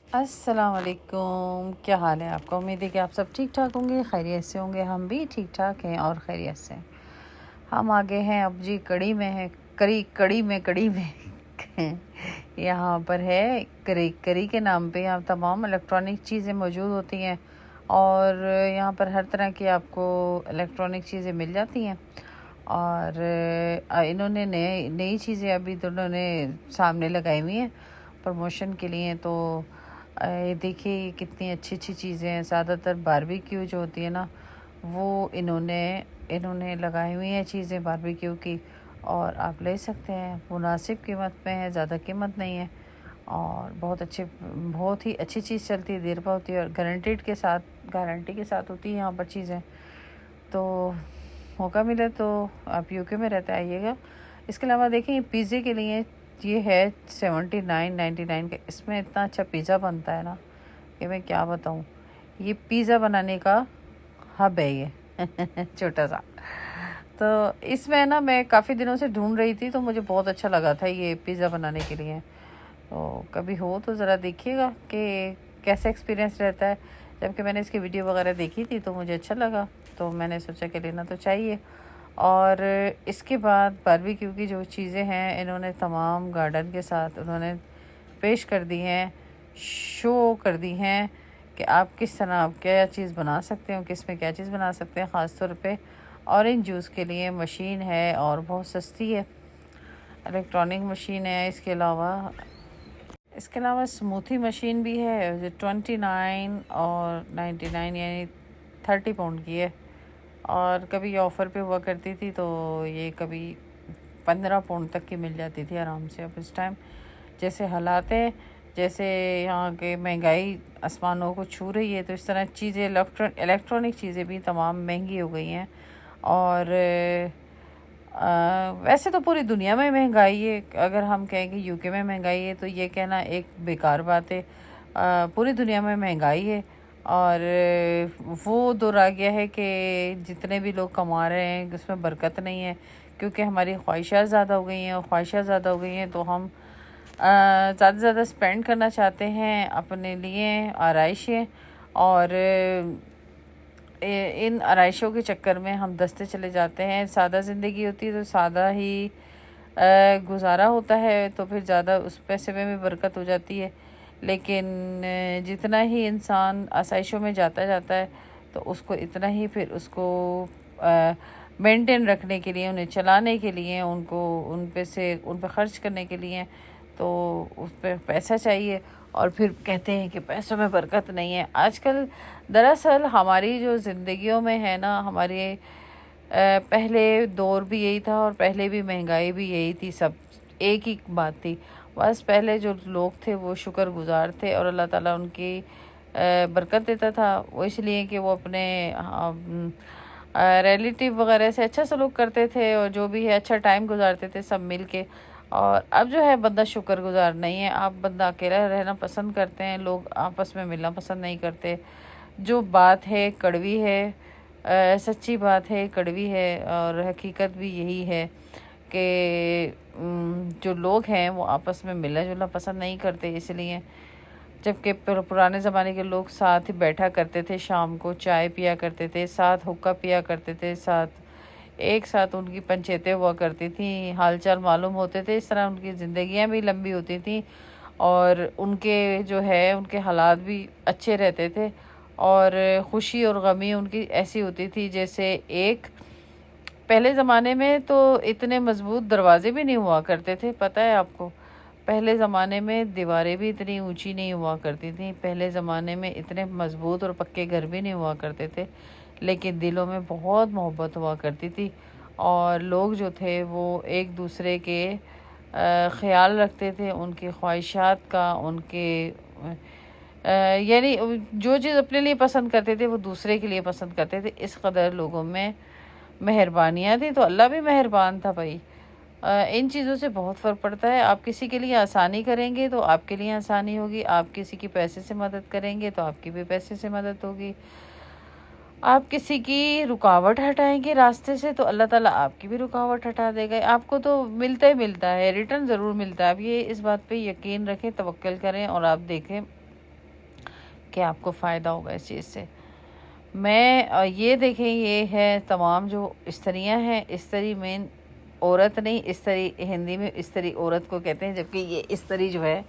अस्सलाम वालेकुम। क्या हाल है आपका? उम्मीद है कि आप सब ठीक ठाक होंगे, खैरियत से होंगे। हम भी ठीक ठाक हैं और खैरियत से हैं। हम आगे हैं अब जी, कड़ी में है, कड़ी में यहाँ पर है करी करी के नाम पे यहाँ तमाम इलेक्ट्रॉनिक चीज़ें मौजूद होती हैं और यहाँ पर हर तरह की आपको इलेक्ट्रॉनिक चीज़ें मिल जाती हैं। और इन्होंने नई नई चीज़ें अभी दोनों ने सामने लगाई हुई हैं प्रमोशन के लिए। तो ये देखिए ये कितनी अच्छी अच्छी चीज़ें हैं। ज़्यादातर बारबेक्यू जो होती है ना, वो इन्होंने इन्होंने लगाई हुई हैं चीज़ें बारबेक्यू की, और आप ले सकते हैं। मुनासिब कीमत में है, ज़्यादा कीमत नहीं है और बहुत ही अच्छी चीज़ चलती है, देर पर होती है और गारंटी के साथ होती है यहाँ पर चीज़ें। तो मौका मिले तो आप यूके में रहते आइएगा। इसके अलावा देखें पिज़्ज़े के लिए ये है 79.99 का। इसमें इतना अच्छा पिज़्ज़ा बनता है ना कि मैं क्या बताऊँ। ये पिज़्ज़ा बनाने का हब है ये छोटा सा। तो इसमें ना मैं काफ़ी दिनों से ढूंढ रही थी, तो मुझे बहुत अच्छा लगा था ये पिज़्ज़ा बनाने के लिए। तो कभी हो तो ज़रा देखिएगा कि कैसा एक्सपीरियंस रहता है। जबकि मैंने इसकी वीडियो वगैरह देखी थी तो मुझे अच्छा लगा, तो मैंने सोचा कि लेना तो चाहिए। और इसके बाद बारबेक्यू की जो चीज़ें हैं इन्होंने तमाम गार्डन के साथ उन्होंने पेश कर दी हैं, शो कर दी हैं कि आप किस तरह आप क्या चीज़ बना सकते हो, किस में क्या चीज़ बना सकते हैं। ख़ास तौर पे ऑरेंज जूस के लिए मशीन है और बहुत सस्ती है, इलेक्ट्रॉनिक मशीन है। इसके अलावा स्मूथी मशीन भी है जो 29 और 99 यानी 30 पाउंड की है। और कभी ऑफ़र पे हुआ करती थी तो ये कभी 15 पाउंड तक की मिल जाती थी आराम से। अब इस टाइम जैसे हालात हैं, जैसे यहाँ के महंगाई आसमानों को छू रही है, तो इस तरह चीज़ें इलेक्ट्रॉनिक चीज़ें भी तमाम महंगी हो गई हैं। और वैसे तो पूरी दुनिया में महंगाई है। अगर हम कहें कि यूके में महंगाई है तो ये कहना एक बेकार बात है। पूरी दुनिया में महंगाई है और वो दौर आ गया है कि जितने भी लोग कमा रहे हैं उसमें बरकत नहीं है, क्योंकि हमारी ख्वाहिशात ज़्यादा हो गई हैं। और ख्वाहिशात ज़्यादा हो गई हैं तो हम ज़्यादा से ज़्यादा स्पेंड करना चाहते हैं अपने लिए आराइशें। और इन आराइशों के चक्कर में हम दसते चले जाते हैं। सादा ज़िंदगी होती है तो सादा ही गुजारा होता है, तो फिर ज़्यादा उस पैसे में भी बरकत हो जाती है। लेकिन जितना ही इंसान आसाइशों में जाता जाता है तो उसको इतना ही फिर उसको मेंटेन रखने के लिए, उन्हें चलाने के लिए, उन पे खर्च करने के लिए तो उस पर पैसा चाहिए। और फिर कहते हैं कि पैसों में बरकत नहीं है आजकल। दरअसल हमारी जो ज़िंदगियों में है ना, हमारे पहले दौर भी यही था और पहले भी महंगाई भी यही थी, सब एक ही बात थी। बस पहले जो लोग थे वो शुक्रगुजार थे और अल्लाह ताला उनकी बरकत देता था। वो इसलिए कि वो अपने रिलेटिव वगैरह से अच्छा सलूक करते थे और जो भी है अच्छा टाइम गुजारते थे सब मिल के। और अब जो है बंदा शुक्रगुजार नहीं है, आप बंदा अकेला रहना पसंद करते हैं, लोग आपस में मिलना पसंद नहीं करते। जो बात है कड़वी है, सच्ची बात है, कड़वी है और हकीकत भी यही है कि जो लोग हैं वो आपस में मिलना जुलना पसंद नहीं करते। इसलिए जबकि पुराने ज़माने के लोग साथ ही बैठा करते थे, शाम को चाय पिया करते थे, साथ हुक्का पिया करते थे, एक साथ उनकी पंचायतें हुआ करती थी, हालचाल मालूम होते थे। इस तरह उनकी ज़िंदगियां भी लंबी होती थी और उनके हालात भी अच्छे रहते थे। और खुशी और गमी उनकी ऐसी होती थी जैसे एक पहले ज़माने में तो इतने मजबूत दरवाजे भी नहीं हुआ करते थे, पता है आपको। पहले ज़माने में दीवारें भी इतनी ऊंची नहीं हुआ करती थी, पहले ज़माने में इतने मजबूत और पक्के घर भी नहीं हुआ करते थे, लेकिन दिलों में बहुत मोहब्बत हुआ करती थी। और लोग जो थे वो एक दूसरे के ख्याल रखते थे, उनकी ख्वाहिशात का, यानी जो चीज़ अपने लिए पसंद करते थे वो दूसरे के लिए पसंद करते थे। इस कदर लोगों में मेहरबानियाँ थी, तो अल्लाह भी मेहरबान था भाई। इन चीज़ों से बहुत फ़र्क पड़ता है। आप किसी के लिए आसानी करेंगे तो आपके लिए आसानी होगी, आप किसी की पैसे से मदद करेंगे तो आपकी भी पैसे से मदद होगी। आप किसी की रुकावट हटाएंगे रास्ते से तो अल्लाह ताला आपकी भी रुकावट हटा देगा। आपको तो मिलता ही मिलता है, रिटर्न ज़रूर मिलता है। आप ये इस बात पे यकीन रखें, तवक्ल करें और आप देखें कि आपको फ़ायदा होगा इस चीज़ से। मैं ये देखें, ये है तमाम जो इस्तरियाँ हैं, इस्तरी मेन औरत नहीं, इस्तरी हिंदी में इस्तरी औरत को कहते हैं, जबकि ये इस्तरी जो है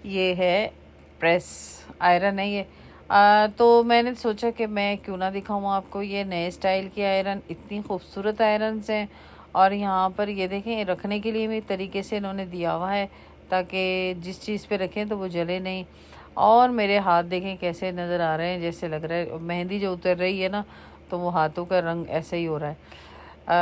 ये है प्रेस आयरन है ये। तो मैंने सोचा कि मैं क्यों ना दिखाऊं आपको ये नए स्टाइल की आयरन। इतनी खूबसूरत आयरन्स हैं, और यहाँ पर ये देखें रखने के लिए भी तरीके से इन्होंने दिया हुआ है ताकि जिस चीज़ पे रखें तो वो जले नहीं। और मेरे हाथ देखें कैसे नज़र आ रहे हैं, जैसे लग रहा है मेहंदी जो उतर रही है ना, तो वो हाथों का रंग ऐसे ही हो रहा है,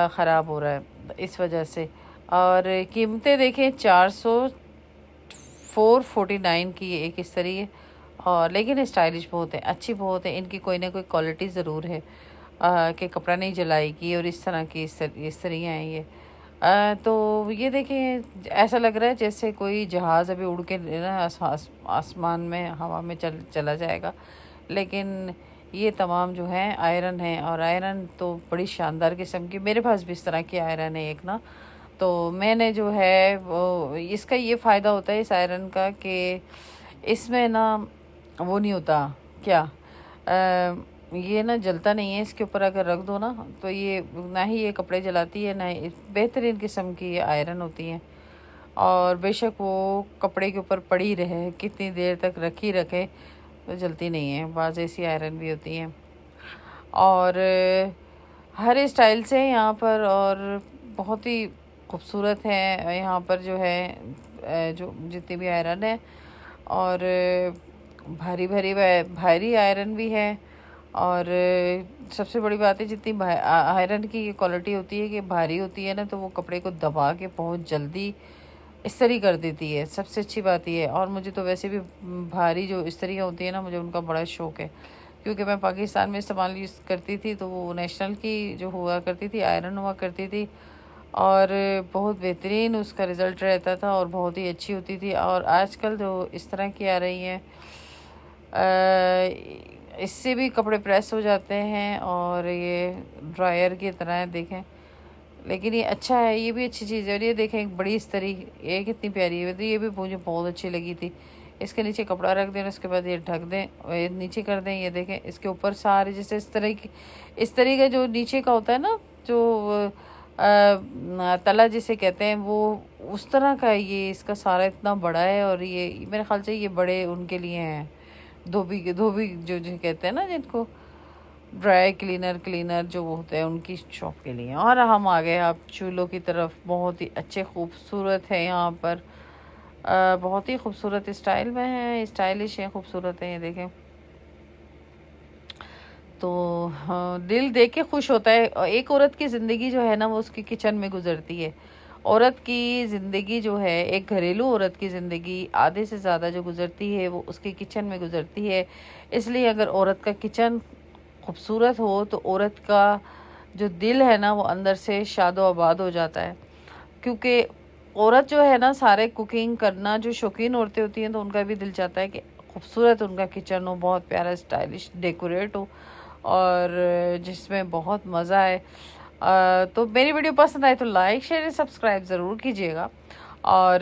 ख़राब हो रहा है इस वजह से। और कीमतें देखें 449 की एक इस तरह है, और लेकिन स्टाइलिश बहुत है, अच्छी बहुत है। इनकी कोई ना कोई क्वालिटी ज़रूर है कि कपड़ा नहीं जलाएगी, और इस तरह की इस तरह हैं ये। तो ये देखें ऐसा लग रहा है जैसे कोई जहाज़ अभी उड़ के ना आसमान में हवा में चला जाएगा। लेकिन ये तमाम जो हैं आयरन है, और आयरन तो बड़ी शानदार किस्म की, मेरे पास भी इस तरह की आयरन है एक ना। तो मैंने जो है वो इसका ये फ़ायदा होता है इस आयरन का कि इसमें ना वो नहीं होता क्या, ये ना जलता नहीं है। इसके ऊपर अगर रख दो ना तो ये ना ही ये कपड़े जलाती है, ना ही बेहतरीन किस्म की ये आयरन होती हैं। और बेशक वो कपड़े के ऊपर पड़ी रहे, कितनी देर तक रखी रखे तो जलती नहीं है। बाज़ ऐसी आयरन भी होती हैं, और हर स्टाइल से यहाँ पर, और बहुत ही खूबसूरत है यहाँ पर जो है जो जितनी भी आयरन है। और भारी भारी भारी आयरन भी है। और सबसे बड़ी बात है जितनी आयरन की ये क्वालिटी होती है कि भारी होती है ना, तो वो कपड़े को दबा के बहुत जल्दी इस्त्री कर देती है। सबसे अच्छी बात ये है। और मुझे तो वैसे भी भारी जो इस्त्रियाँ होती है ना, मुझे उनका बड़ा शौक़ है, क्योंकि मैं पाकिस्तान में इस्तेमाल यूज़ करती थी तो वो नेशनल की जो हुआ करती थी आयरन हुआ करती थी, और बहुत बेहतरीन उसका रिज़ल्ट रहता था और बहुत ही अच्छी होती थी। और आजकल जो इस तरह की आ रही हैं इससे भी कपड़े प्रेस हो जाते हैं, और ये ड्रायर की तरह है देखें। लेकिन ये अच्छा है, ये भी अच्छी चीज़ है। और ये देखें एक बड़ी इस्त्री, ये कितनी प्यारी है, तो ये भी मुझे बहुत अच्छी लगी थी। इसके नीचे कपड़ा रख दें, उसके बाद ये ढक दें और ये नीचे कर दें। ये देखें इसके ऊपर सारे जैसे इस तरह का जो नीचे का होता है ना, जो तला जिसे कहते हैं, वो उस तरह का है। ये इसका सारा इतना बड़ा है, और ये मेरे ख्याल से ये बड़े उनके लिए हैं, धोबी जो कहते हैं ना, जिनको ड्राई क्लीनर जो होते हैं उनकी शॉप के लिए। और हम आ गए अब चूल्हों की तरफ। बहुत ही अच्छे खूबसूरत है यहाँ पर, बहुत ही खूबसूरत स्टाइल में है, स्टाइलिश है, खूबसूरत है। ये देखें तो दिल देख के खुश होता है। एक औरत की ज़िंदगी जो है ना, वो उसकी किचन में गुजरती है। औरत की ज़िंदगी जो है, एक घरेलू औरत की ज़िंदगी आधे से ज़्यादा जो गुजरती है वो उसकी किचन में गुजरती है। इसलिए अगर औरत का किचन खूबसूरत हो तो औरत का जो दिल है ना, वो अंदर से शादो आबाद हो जाता है। क्योंकि औरत जो है ना, सारे कुकिंग करना, जो शौकीन औरतें होती हैं तो उनका भी दिल चाहता है कि खूबसूरत उनका किचन हो, बहुत प्यारा स्टाइलिश डेकोरेट हो, और जिसमें बहुत मज़ा आए। तो मेरी वीडियो पसंद आए तो लाइक शेयर सब्सक्राइब ज़रूर कीजिएगा। और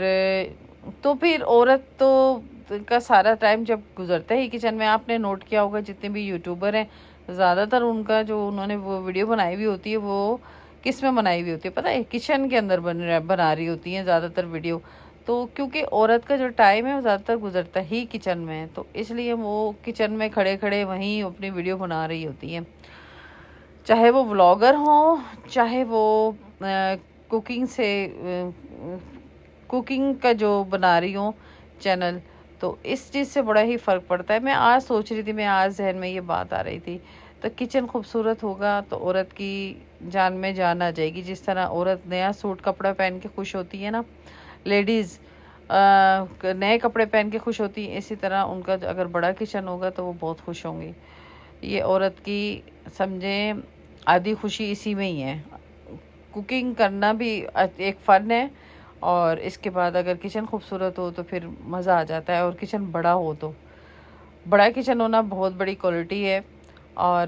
तो फिर औरत तो का सारा टाइम जब गुजरता है किचन में, आपने नोट किया होगा जितने भी यूट्यूबर हैं ज़्यादातर उनका जो उन्होंने वो वीडियो बनाई हुई होती है वो किस में बनाई हुई होती है पता है? किचन के अंदर बना रही होती हैं ज़्यादातर वीडियो। तो क्योंकि औरत का जो टाइम है वो ज़्यादातर गुजरता ही किचन में है, तो इसलिए वो किचन में खड़े खड़े वहीं अपनी वीडियो बना रही होती हैं। चाहे वो व्लॉगर हों, चाहे वो कुकिंग का जो बना रही हूँ चैनल, तो इस चीज़ से बड़ा ही फ़र्क पड़ता है। मैं आज सोच रही थी, मैं आज जहन में ये बात आ रही थी, तो किचन खूबसूरत होगा तो औरत की जान में जान आ जाएगी। जिस तरह औरत नया सूट कपड़ा पहन के खुश होती है ना, लेडीज़ नए कपड़े पहन के खुश होती हैं, इसी तरह उनका अगर बड़ा किचन होगा तो वो बहुत खुश होंगी। ये औरत की समझें आधी खुशी इसी में ही है। कुकिंग करना भी एक फ़न है, और इसके बाद अगर किचन खूबसूरत हो तो फिर मज़ा आ जाता है। और किचन बड़ा हो तो, बड़ा किचन होना बहुत बड़ी क्वालिटी है। और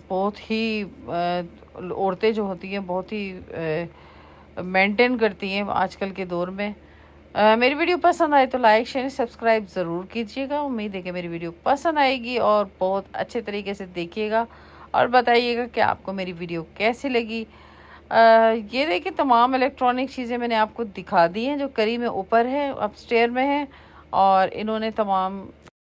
बहुत ही औरतें जो होती हैं बहुत ही मेंटेन करती हैं आजकल के दौर में। मेरी वीडियो पसंद आए तो लाइक शेयर सब्सक्राइब ज़रूर कीजिएगा। उम्मीद है कि मेरी वीडियो पसंद आएगी और बहुत अच्छे तरीके से देखिएगा और बताइएगा कि आपको मेरी वीडियो कैसी लगी। ये देखिए तमाम इलेक्ट्रॉनिक चीज़ें मैंने आपको दिखा दी हैं जो करी में ऊपर है, अपस्टेयर में है, और इन्होंने तमाम